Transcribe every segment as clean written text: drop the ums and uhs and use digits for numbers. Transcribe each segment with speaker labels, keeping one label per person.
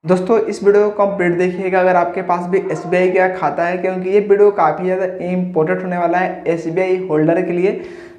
Speaker 1: दोस्तों इस वीडियो को कंप्लीट देखिएगा अगर आपके पास भी एसबीआई का खाता है, क्योंकि ये वीडियो काफ़ी ज़्यादा इम्पोर्टेंट होने वाला है एसबीआई होल्डर के लिए।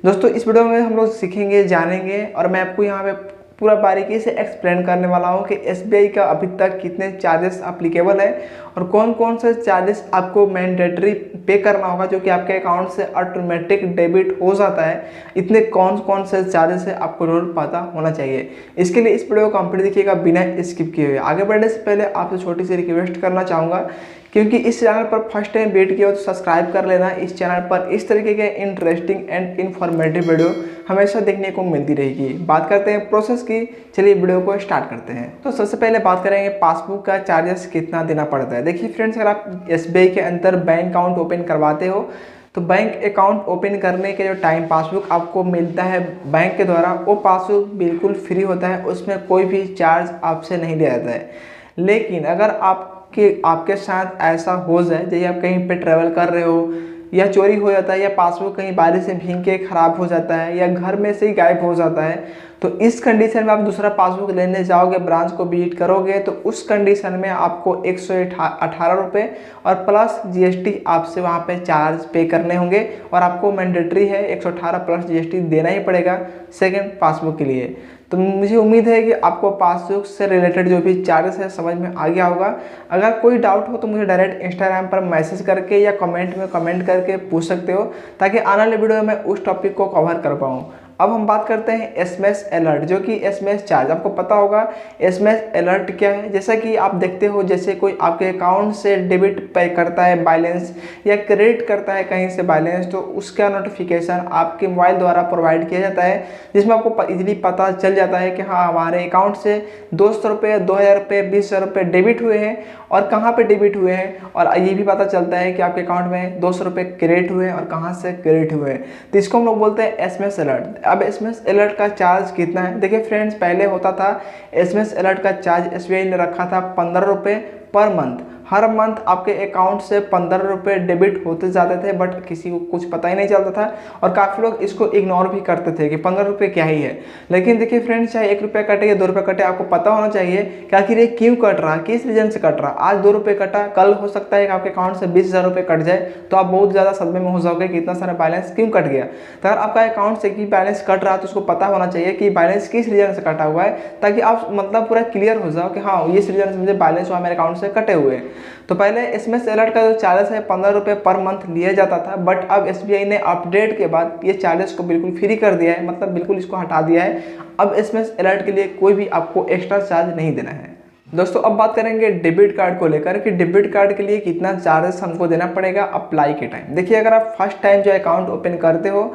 Speaker 1: दोस्तों इस वीडियो में हम लोग सीखेंगे, जानेंगे और मैं आपको यहाँ पे पूरा बारीकी से एक्सप्लेन करने वाला हूँ कि एसबीआई का अभी तक कितने चार्जेस अप्लीकेबल है और कौन कौन से चार्जेस आपको मैंडेटरी पे करना होगा जो कि आपके अकाउंट से ऑटोमेटिक डेबिट हो जाता है। इतने कौन कौन से चार्जेस है आपको जरूर पता होना चाहिए। इसके लिए इस वीडियो को कंप्लीट देखिएगा बिना स्किप किए हुए। आगे बढ़ने से पहले आपसे छोटी सी रिक्वेस्ट करना चाहूँगा, क्योंकि इस चैनल पर फर्स्ट टाइम विजिट किया हो तो सब्सक्राइब कर लेना। इस चैनल पर इस तरीके के इंटरेस्टिंग एंड इन्फॉर्मेटिव वीडियो हमेशा देखने को मिलती रहेगी। बात करते हैं प्रोसेस की, चलिए वीडियो को स्टार्ट करते हैं। तो सबसे पहले बात करेंगे पासबुक का चार्जेस कितना देना पड़ता है। देखिए फ्रेंड्स, अगर आप एसबीआई के अंदर बैंक अकाउंट ओपन करवाते हो तो बैंक अकाउंट ओपन करने के जो टाइम पासबुक आपको मिलता है बैंक के द्वारा, वो पासबुक बिल्कुल फ्री होता है, उसमें कोई भी चार्ज आपसे नहीं लिया जाता है। लेकिन अगर आपके साथ ऐसा हो जाए, जैसे आप कहीं पे ट्रैवल कर रहे हो या चोरी हो जाता है या पासबुक कहीं बारिश से भीग के खराब हो जाता है या घर में से ही गायब हो जाता है, तो इस कंडीशन में आप दूसरा पासबुक लेने जाओगे, ब्रांच को विजिट करोगे, तो उस कंडीशन में आपको 118 रुपये और प्लस जीएसटी आपसे वहाँ पे चार्ज पे करने होंगे और आपको मैंडेटरी है 118 प्लस जीएसटी देना ही पड़ेगा सेकेंड पासबुक के लिए। तो मुझे उम्मीद है कि आपको पासबुक से रिलेटेड जो भी चार्जेस है समझ में आ गया होगा। अगर कोई डाउट हो तो मुझे डायरेक्ट इंस्टाग्राम पर मैसेज करके या कमेंट में कमेंट करके पूछ सकते हो, ताकि आने वाले वीडियो में उस टॉपिक को कवर कर पाऊँ। अब हम बात करते हैं एसएमएस अलर्ट, जो कि एसएमएस चार्ज। आपको पता होगा एसएमएस अलर्ट क्या है। जैसा कि आप देखते हो, जैसे कोई आपके अकाउंट से डेबिट पे करता है बैलेंस या क्रेडिट करता है कहीं से बैलेंस, तो उसका नोटिफिकेशन आपके मोबाइल द्वारा प्रोवाइड किया जाता है, जिसमें आपको इजीली पता चल जाता है कि हाँ हमारे अकाउंट से 200 रुपये, 2000 रुपये, 20,000 रुपये डेबिट हुए हैं और कहाँ पे डेबिट हुए हैं, और ये भी पता चलता है कि आपके अकाउंट में 200 रुपये क्रेडिट हुए हैं और कहाँ से क्रेडिट हुए हैं। तो इसको हम लोग बोलते हैं एसएमएस अलर्ट। अब एसएमएस अलर्ट का चार्ज कितना है, देखिए फ्रेंड्स, पहले होता था एसएमएस अलर्ट का चार्ज एसबीआई ने रखा था 15 रुपये पर मंथ। हर मंथ आपके अकाउंट से 15 रुपये डेबिट होते जाते थे, बट किसी को कुछ पता ही नहीं चलता था और काफ़ी लोग इसको इग्नोर भी करते थे कि 15 रुपये क्या ही है। लेकिन देखिए फ्रेंड्स, चाहे 1 रुपया कटे या 2 रुपये कटे, आपको पता होना चाहिए कि आखिर ये क्यों कट रहा, किस रीजन से कट रहा। आज 2 रुपये कटा, कल हो सकता है कि आपके अकाउंट से 20,000 रुपये कट जाए, तो आप बहुत ज़्यादा सदमे में हो जाओगे कि इतना सारा बैलेंस क्यों कट गया। तो अगर आपका अकाउंट से कि बैलेंस कट रहा है तो उसको पता होना चाहिए कि बैलेंस किस रीजन से कटा हुआ है, ताकि आप मतलब पूरा क्लियर हो जाओ कि हाँ इस रीजन से मुझे बैलेंस हुआ, मेरे अकाउंट से कटे हुए हैं। तो पहले एसएमएस अलर्ट का जो चार्जेस है 15 रुपये पर मंथ लिया जाता था, बट अब एसबीआई ने अपडेट के बाद ये चार्जेस को बिल्कुल फ्री कर दिया है, मतलब बिल्कुल इसको हटा दिया है। अब एसएमएस अलर्ट के लिए कोई भी आपको एक्स्ट्रा चार्ज नहीं देना है। दोस्तों अब बात करेंगे डेबिट कार्ड को लेकर कि डेबिट कार्ड के लिए कितना चार्जेस हमको देना पड़ेगा अप्लाई के टाइम। देखिए, अगर आप फर्स्ट टाइम जो अकाउंट ओपन करते हो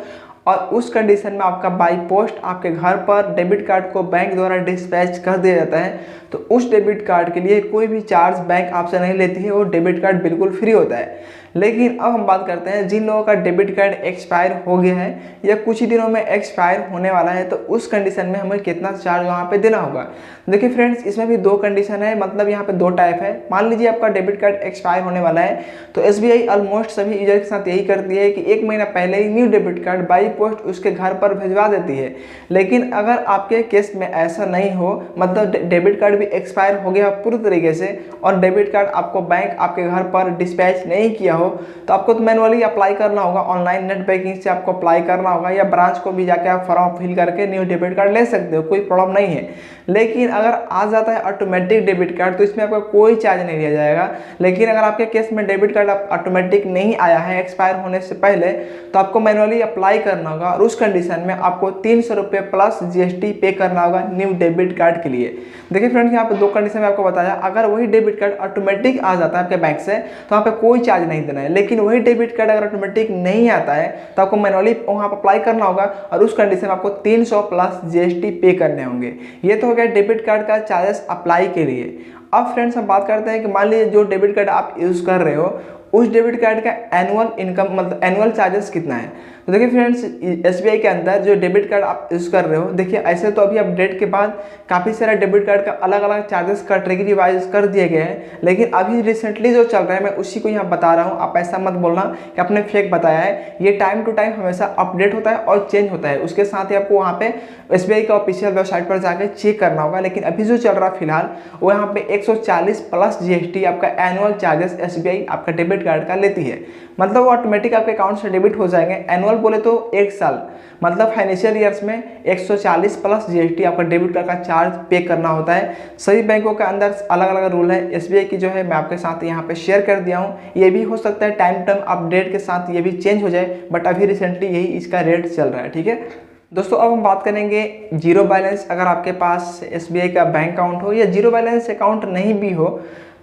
Speaker 1: और उस कंडीशन में आपका बाई पोस्ट आपके घर पर डेबिट कार्ड को बैंक द्वारा डिस्पैच कर दिया जाता है, तो उस डेबिट कार्ड के लिए कोई भी चार्ज बैंक आपसे नहीं लेती है, वो डेबिट कार्ड बिल्कुल फ्री होता है। लेकिन अब हम बात करते हैं जिन लोगों का डेबिट कार्ड एक्सपायर हो गया है या कुछ ही दिनों में एक्सपायर होने वाला है, तो उस कंडीशन में हमें कितना चार्ज वहाँ पे देना होगा। देखिए फ्रेंड्स, इसमें भी 2 कंडीशन है, मतलब यहाँ पे 2 टाइप है। मान लीजिए आपका डेबिट कार्ड एक्सपायर होने वाला है, तो एसबीआई ऑलमोस्ट सभी यूजर के साथ यही करती है कि 1 महीना पहले ही new debit card by post उसके घर पर भिजवा देती है। लेकिन अगर आपके केस में ऐसा नहीं हो, मतलब डेबिट कार्ड भी एक्सपायर हो गया पूरी तरीके से और डेबिट कार्ड आपको बैंक आपके घर पर डिस्पैच नहीं किया हो, तो आपको तो मैनुअली अप्लाई करना होगा, ऑनलाइन नेट बैंकिंग से आपको अप्लाई करना होगा या ब्रांच को भी जाके आप फॉर्म फिल करके न्यू डेबिट कार्ड ले सकते हो, कोई प्रॉब्लम नहीं है। लेकिन अगर आ जाता है ऑटोमेटिक डेबिट कार्ड, तो इसमें आपका कोई चार्ज नहीं लिया जाएगा। लेकिन अगर आपके केस में डेबिट कार्ड ऑटोमेटिक नहीं आया है एक्सपायर होने से पहले, तो आपको मैनुअली अप्लाई करना होगा और उस कंडीशन में आपको 300 रुपये प्लस जीएसटी पे करना होगा न्यू डेबिट कार्ड के लिए। देखिए फ्रेंड्स, यहाँ पे 2 कंडीशन में आपको बताया। अगर वही डेबिट कार्ड ऑटोमेटिक आ जाता है आपके बैंक से, तो वहाँ पे कोई चार्ज नहीं देना है। लेकिन वही डेबिट कार्ड अगर ऑटोमेटिक नहीं आता है, तो आपको मैनुअली वहाँ पर अप्लाई करना होगा और उस कंडीशन में आपको 300 प्लस जीएसटी पे करने होंगे। ये तो हो गया डेबिट कार्ड का चार्जेस अप्लाई के लिए। अब फ्रेंड्स हम बात करते हैं कि मान लीजिए जो डेबिट कार्ड आप यूज़ कर रहे हो, उस डेबिट कार्ड का एनुअल इनकम मतलब एनुअल चार्जेस कितना है। तो देखिए फ्रेंड्स, एसबीआई के अंदर जो डेबिट कार्ड आप यूज़ कर रहे हो, देखिए ऐसे तो अभी अपडेट के बाद काफ़ी सारे डेबिट कार्ड का अलग अलग चार्जेस कैटेगरी वाइज कर दिए गए हैं, लेकिन अभी रिसेंटली जो चल रहा है मैं उसी को यहाँ बता रहा हूँ। आप ऐसा मत बोलना कि आपने फेक बताया है, ये टाइम टू टाइम हमेशा अपडेट होता है और चेंज होता है। उसके साथ ही आपको वहाँ पे एसबीआई का ऑफिशियल वेबसाइट पर जाकर चेक करना होगा। लेकिन अभी जो चल रहा है फिलहाल, वो यहाँ पे 140 प्लस जीएसटी आपका एनुअल चार्जेस एसबीआई आपका डेबिट कार्ड का लेती है। मतलब वो ऑटोमेटिक आपके अकाउंट से डेबिट हो जाएंगे। एनुअल बोले तो 1 साल, मतलब फाइनेंशियल ईयर्स में 140 प्लस जीएसटी आपका डेबिट कार्ड का चार्ज पे करना होता है। सभी बैंकों के अंदर अलग अलग रूल है। एसबीआई की जो है मैं आपके साथ यहाँ पे शेयर कर दिया हूँ। ये भी हो सकता है टाइम टर्म अपडेट के साथ ये भी चेंज हो जाए, बट अभी रिसेंटली यही इसका रेट चल रहा है। ठीक है दोस्तों, अब हम बात करेंगे जीरो बैलेंस। अगर आपके पास एसबीआई का बैंक अकाउंट हो या जीरो बैलेंस अकाउंट नहीं भी हो,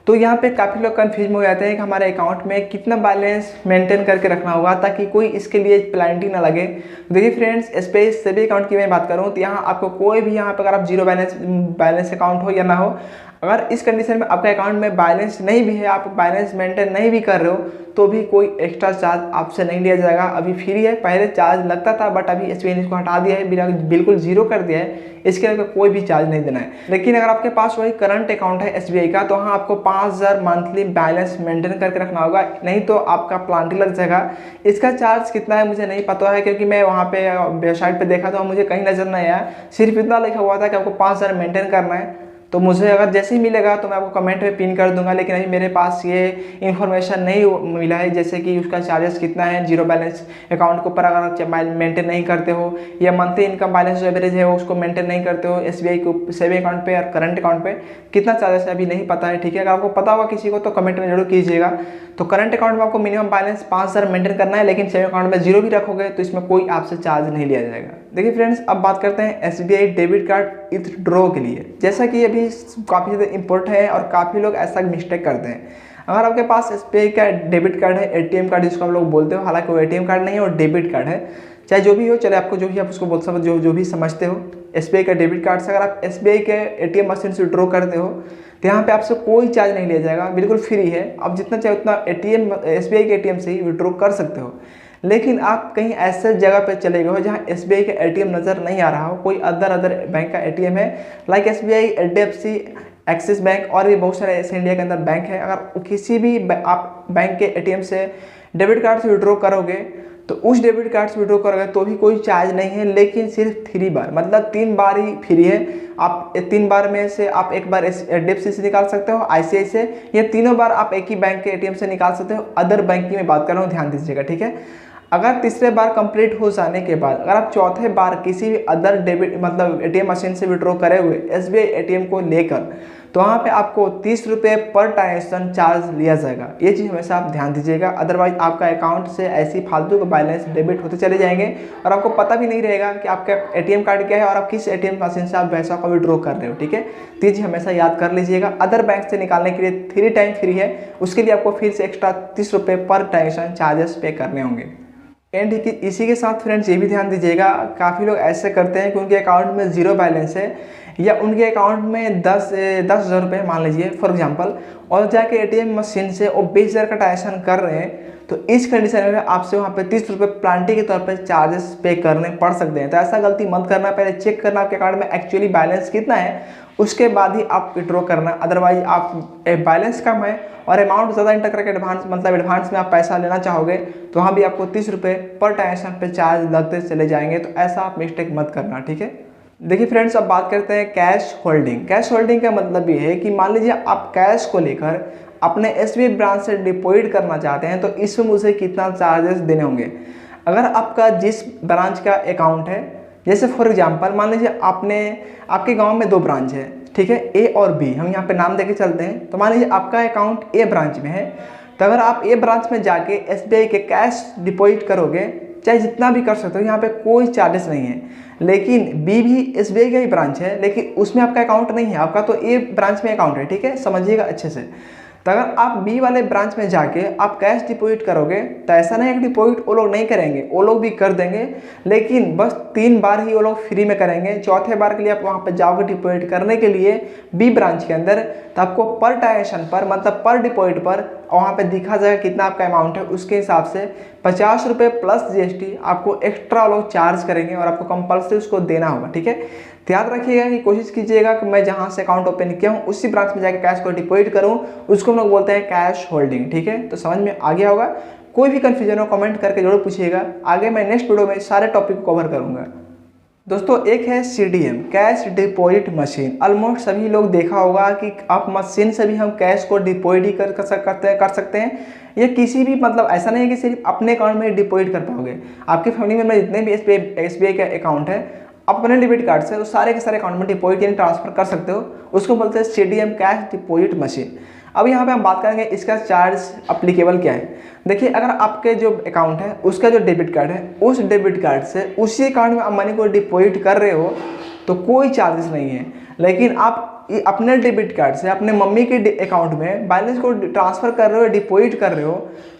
Speaker 1: तो यहाँ पे काफ़ी लोग कन्फ्यूज हो जाते हैं कि हमारे अकाउंट में कितना बैलेंस मेंटेन करके रखना होगा ताकि कोई इसके लिए पेनल्टी ना लगे। देखिए फ्रेंड्स, एसबीआई सभी अकाउंट की मैं बात करूँ तो यहाँ आपको कोई भी यहाँ पर अगर आप जीरो बैलेंस अकाउंट हो या ना हो, अगर इस कंडीशन में आपके अकाउंट में बैलेंस नहीं भी है, आप बैलेंस मेंटेन नहीं भी कर रहे हो, तो भी कोई एक्स्ट्रा चार्ज आपसे नहीं लिया जाएगा। अभी फ्री है, पहले चार्ज लगता था बट अभी एसबीआई ने इसको हटा दिया है, बिल्कुल जीरो कर दिया है। इसके लिए कोई भी चार्ज नहीं देना है। लेकिन अगर आपके पास वही करंट अकाउंट है एसबीआई का, तो हाँ आपको 5000 मंथली बैलेंस मेंटेन करके रखना होगा, नहीं तो आपका प्लांटी लग जाएगा। इसका चार्ज कितना है मुझे नहीं पता है, क्योंकि मैं वहाँ पे वेबसाइट पे देखा तो मुझे कहीं नजर नहीं आया। सिर्फ इतना लिखा हुआ था कि आपको 5000 मेंटेन करना है। तो मुझे अगर जैसे ही मिलेगा तो मैं आपको कमेंट में पिन कर दूंगा, लेकिन अभी मेरे पास ये इन्फॉर्मेशन नहीं मिला है, जैसे कि उसका चार्जेस कितना है जीरो बैलेंस अकाउंट के ऊपर अगर मेंटेन नहीं करते हो, या मंथली इनकम बैलेंस जो एवरेज है उसको मेंटेन नहीं करते हो एसबीआई को सेविंग अकाउंट पे और करंट अकाउंट पे कितना चार्जेस है अभी नहीं पता है। ठीक है, अगर आपको पता होगा किसी को तो कमेंट में जरूर कीजिएगा। तो करंट अकाउंट में आपको मिनिमम बैलेंस 5000 मेंटेन करना है, लेकिन सेविंग अकाउंट में जीरो भी रखोगे तो इसमें कोई आपसे चार्ज नहीं लिया जाएगा। देखिए फ्रेंड्स, अब बात करते हैं एसबीआई डेबिट कार्ड विथड्रॉ के लिए। जैसा कि अभी काफ़ी ज़्यादा इम्पोर्टेंट है और काफ़ी लोग ऐसा मिस्टेक करते हैं। अगर आपके पास एसबीआई का डेबिट कार्ड है, एटीएम कार्ड जिसको हम लोग बोलते हो, हालांकि वो एटीएम कार्ड नहीं है और डेबिट कार्ड है, चाहे जो भी हो, चले आपको जो भी आप उसको बोल सकते जो भी समझते हो। एसबीआई का डेबिट कार्ड से अगर आप एसबीआई के एटीएम मशीन से विड्रॉ करते हो तो यहाँ पे आपसे कोई चार्ज नहीं लिया जाएगा, बिल्कुल फ्री है। आप जितना चाहे उतना एसबीआई के एटीएम से ही विड्रॉ कर सकते हो। लेकिन आप कहीं ऐसे जगह पे चले गए हो जहाँ एसबीआई का एटीएम नज़र नहीं आ रहा हो, कोई अदर बैंक का एटीएम है, like SBI, HDFC, axis bank और भी बहुत सारे ऐसे इंडिया के अंदर बैंक है। अगर किसी भी आप बैंक के एटीएम से डेबिट कार्ड से विड्रॉ करोगे तो उस डेबिट कार्ड से विड्रॉ करोगे तो भी कोई चार्ज नहीं है, लेकिन सिर्फ 3 बार, मतलब 3 बार ही फ्री है। आप 3 बार में से आप एक बार एचडीएफसी से निकाल सकते हो, आईसीआई से, या तीनों बार आप एक ही बैंक के एटीएम से निकाल सकते हो। अदर बैंक की मैं बात कर रहा हूँ, ध्यान दीजिएगा। ठीक है, अगर तीसरे बार कंप्लीट हो जाने के बाद अगर आप चौथे बार किसी भी अदर डेबिट मतलब एटीएम मशीन से विड्रॉ करे हुए एसबीआई एटीएम को लेकर, तो वहाँ पे आपको 30 रुपये पर ट्रांजेक्शन चार्ज लिया जाएगा। ये चीज़ हमेशा आप ध्यान दीजिएगा, अदरवाइज आपका अकाउंट से ऐसी फालतू के बैलेंस डेबिट होते चले जाएंगे और आपको पता भी नहीं रहेगा कि आपका एटीएम कार्ड क्या है और आप किस एटीएम मशीन से आप पैसा को विड्रॉ कर रहे हो। ठीक है, तो ये चीज़ हमेशा याद कर लीजिएगा। अदर बैंक से निकालने के लिए 3 टाइम फ्री है, उसके लिए आपको फिर से एक्स्ट्रा 30 रुपये पर ट्रांजेक्शन चार्जेस पे करने होंगे। एंड इसी के साथ फ्रेंड्स ये भी ध्यान दीजिएगा, काफ़ी लोग ऐसे करते हैं कि उनके अकाउंट में जीरो बैलेंस है या उनके अकाउंट में 10,000 रुपये मान लीजिए फॉर एग्जांपल, और जाके एटीएम मशीन से वो 20,000 का ट्रांजेक्शन कर रहे हैं, तो इस कंडीशन में आपसे वहाँ पे 30 रुपये प्लांटी के तौर पे चार्जेस पे करने पड़ सकते हैं। तो ऐसा गलती मत करना, पहले चेक करना आपके अकाउंट में एक्चुअली बैलेंस कितना है, उसके बाद ही आप विड्रॉ करना। अदरवाइज आप बैलेंस कम है और अमाउंट ज़्यादा इंटर करके एडवांस में आप पैसा लेना चाहोगे तो वहाँ भी आपको 30 रुपये पर ट्रांजेक्शन पे चार्ज लगते चले जाएंगे। तो ऐसा आप मिस्टेक मत करना। ठीक है, देखिए फ्रेंड्स, अब बात करते हैं कैश होल्डिंग। कैश होल्डिंग का मतलब ये है कि मान लीजिए आप कैश को लेकर अपने एसबीआई ब्रांच से डिपॉजिट करना चाहते हैं, तो इसमें मुझे कितना चार्जेस देने होंगे। अगर आपका जिस ब्रांच का अकाउंट है, जैसे फॉर एग्जांपल मान लीजिए आपके गांव में 2 ब्रांच है, ठीक है, ए और बी, हम यहाँ पे नाम देके चलते हैं। तो मान लीजिए आपका अकाउंट ए ब्रांच में है, तो अगर आप ए ब्रांच में जाके एसबीआई के कैश डिपॉजिट करोगे, चाहे जितना भी कर सकते हो, यहाँ पे कोई चार्जेस नहीं है। लेकिन बी भी एसबीआई का ही ब्रांच है, लेकिन उसमें आपका अकाउंट नहीं है, आपका तो ए ब्रांच में अकाउंट है। ठीक है, समझिएगा अच्छे से। तो अगर आप बी वाले ब्रांच में जाके आप कैश डिपॉजिट करोगे, तो ऐसा नहीं है कि डिपॉजिट वो लोग नहीं करेंगे, वो लोग भी कर देंगे, लेकिन बस 3 बार ही वो लोग फ्री में करेंगे। चौथे बार के लिए आप वहाँ पे जाओगे डिपॉजिट करने के लिए बी ब्रांच के अंदर, तो आपको पर ट्रांजेक्शन पर मतलब पर डिपॉजिट पर वहाँ पे दिखा जाएगा कितना आपका अमाउंट है, उसके हिसाब से 50 रुपये प्लस जीएसटी आपको एक्स्ट्रा लोग चार्ज करेंगे और आपको कंपल्सरी उसको देना होगा। ठीक है, तो याद रखिएगा कि कोशिश कीजिएगा कि मैं जहाँ से अकाउंट ओपन किया हूँ उसी ब्रांच में जाकर कैश को डिपॉजिट करूँ, उसको हम लोग बोलते हैं कैश होल्डिंग। ठीक है, तो समझ में आ गया होगा। कोई भी कन्फ्यूजन हो कमेंट करके जरूर पूछिएगा, आगे मैं नेक्स्ट वीडियो में सारे टॉपिक को कवर करूँगा। दोस्तों एक है CDM cash deposit machine. Almost सभी लोग देखा होगा कि आप मशीन से भी हम कैश को डिपॉजिट ही कर सकते हैं। ये किसी भी मतलब ऐसा नहीं है कि सिर्फ अपने अकाउंट में डिपॉजिट कर पाओगे। आपके फैमिली में जितने भी SBI का अकाउंट है, आप अपने डेबिट कार्ड से उस सारे के सारे अकाउंट में डिपॉजिट यानी ट्रांसफर कर सकते हो। उसको बोलते हैं CDM कैश डिपॉजिट मशीन। अब यहाँ पे हम बात करेंगे इसका चार्ज अप्लीकेबल क्या है। देखिए, अगर आपके जो अकाउंट है उसका जो डेबिट कार्ड है, उस डेबिट कार्ड से उसी अकाउंट में आप मनी को डिपॉजिट कर रहे हो तो कोई चार्जेस नहीं है। लेकिन आप अपने डेबिट कार्ड से अपने मम्मी के अकाउंट में बैलेंस को ट्रांसफ़र कर रहे हो, डिपॉजिट कर रहे हो,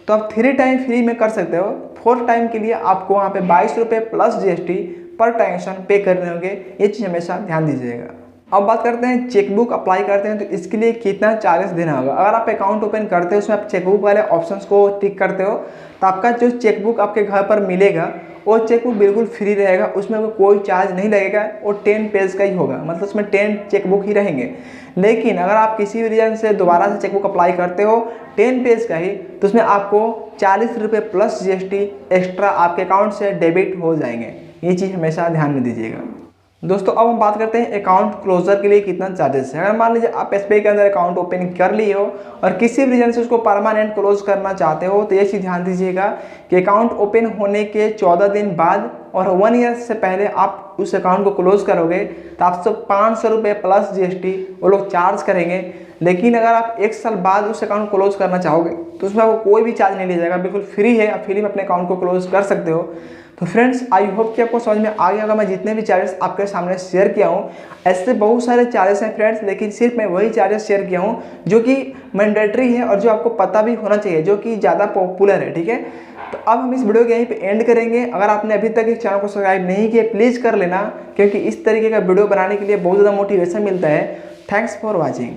Speaker 1: तो आप 3 टाइम फ्री में कर सकते हो। 4th टाइम के लिए आपको वहाँ पे 22 रुपये प्लस GST पर ट्रांजेक्शन पे करने होंगे। ये चीज़ हमेशा ध्यान दीजिएगा। अब बात करते हैं चेकबुक अप्लाई करते हैं तो इसके लिए कितना चार्जेस देना होगा। अगर आप अकाउंट ओपन करते हो, उसमें आप चेकबुक वाले ऑप्शंस को टिक करते हो, तो आपका जो चेकबुक आपके घर पर मिलेगा वो चेकबुक बिल्कुल फ्री रहेगा। उसमें कोई चार्ज नहीं लगेगा। वो 10 पेज का ही होगा, मतलब उसमें 10 चेकबुक ही रहेंगे। लेकिन अगर आप किसी भी रीजन से दोबारा से चेकबुक अप्लाई करते हो 10 पेज का ही, तो उसमें आपको 40 रुपये प्लस GST एक्स्ट्रा आपके अकाउंट से डेबिट हो जाएंगे। ये चीज़ हमेशा ध्यान में दीजिएगा। दोस्तों अब हम बात करते हैं अकाउंट क्लोजर के लिए कितना चार्जेस है। अगर मान लीजिए आप SBI के अंदर अकाउंट ओपन कर लिए हो और किसी भी रीजन से उसको परमानेंट क्लोज करना चाहते हो, तो ये चीज़ ध्यान दीजिएगा कि अकाउंट ओपन होने के 14 दिन बाद और 1 ईयर से पहले आप उस अकाउंट को क्लोज करोगे तो आपसे 500 रुपये प्लस GST वो लोग चार्ज करेंगे। लेकिन अगर आप 1 साल बाद उस अकाउंट को क्लोज करना चाहोगे तो उसमें आपको कोई भी चार्ज नहीं लिया जाएगा, बिल्कुल फ्री है। आप फ्री में अपने अकाउंट को क्लोज कर सकते हो। तो फ्रेंड्स, आई होप कि आपको समझ में आ गया होगा। मैं जितने भी चार्जेस आपके सामने शेयर किया हूँ, ऐसे बहुत सारे चार्जेस हैं फ्रेंड्स, लेकिन सिर्फ मैं वही चार्जेस शेयर किया हूँ जो कि मैंडेटरी है और जो आपको पता भी होना चाहिए, जो कि ज़्यादा पॉपुलर है। ठीक है, तो अब हम इस वीडियो को यहीं पे एंड करेंगे। अगर आपने अभी तक इस चैनल को सब्सक्राइब नहीं किया, प्लीज़ कर लेना, क्योंकि इस तरीके का वीडियो बनाने के लिए बहुत ज़्यादा मोटिवेशन मिलता है। Thanks for watching.